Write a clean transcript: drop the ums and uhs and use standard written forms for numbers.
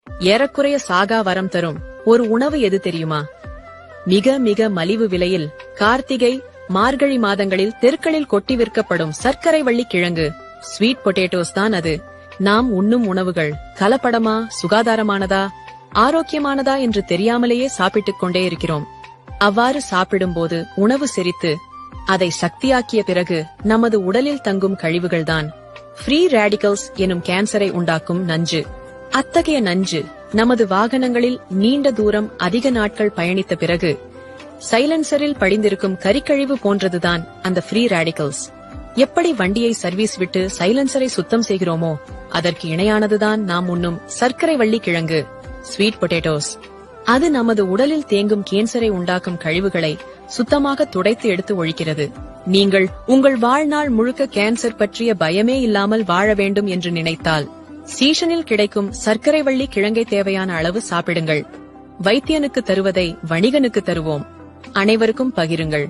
ஏறக்குறைய சாகா வரம் தரும் ஒரு உணவு எது தெரியுமா? மிக மிக மலிவு விலையில் கார்த்திகை மார்கழி மாதங்களில் தெருக்களில் கொட்டி விற்கப்படும் சர்க்கரை வள்ளி கிழங்கு ஸ்வீட் பொட்டேட்டோஸ் தான் அது. நாம் உண்ணும் உணவுகள் கலப்படமா, சுகாதாரமானதா, ஆரோக்கியமானதா என்று தெரியாமலேயே சாப்பிட்டுக் கொண்டே இருக்கிறோம். அவ்வாறு சாப்பிடும்போது உணவு செரித்து அதை சக்தியாக்கிய பிறகு நமது உடலில் தங்கும் கழிவுகள்தான் ஃப்ரீ ரேடிகல்ஸ் எனும் கேன்சரை உண்டாக்கும் நஞ்சு. அத்தகைய நஞ்சு நமது வாகனங்களில் நீண்ட தூரம் அதிக நாட்கள் பயணித்த பிறகு சைலன்சரில் படிந்திருக்கும் கரிக்கழிவு போன்றதுதான் அந்த ஃப்ரீ ரேடிகல்ஸ். எப்படி வண்டியை சர்வீஸ் விட்டு சைலன்சரை சுத்தம் செய்கிறோமோ அதற்கு இணையானதுதான் நாம் உண்ணும் சர்க்கரை வள்ளி கிழங்கு ஸ்வீட் பொட்டேட்டோஸ். அது நமது உடலில் தேங்கும் கேன்சரை உண்டாக்கும் கழிவுகளை சுத்தமாக துடைத்து எடுத்து ஒழிக்கிறது. நீங்கள் உங்கள் வாழ்நாள் முழுக்க கேன்சர் பற்றிய பயமே இல்லாமல் வாழ வேண்டும் என்று நினைத்தால் சீசனில் கிடைக்கும் சர்க்கரை வள்ளி கிழங்கை தேவையான அளவு சாப்பிடுங்கள். வைத்தியனுக்கு தருவதை வணிகனுக்கு தருவோம். அனைவருக்கும் பகிருங்கள்.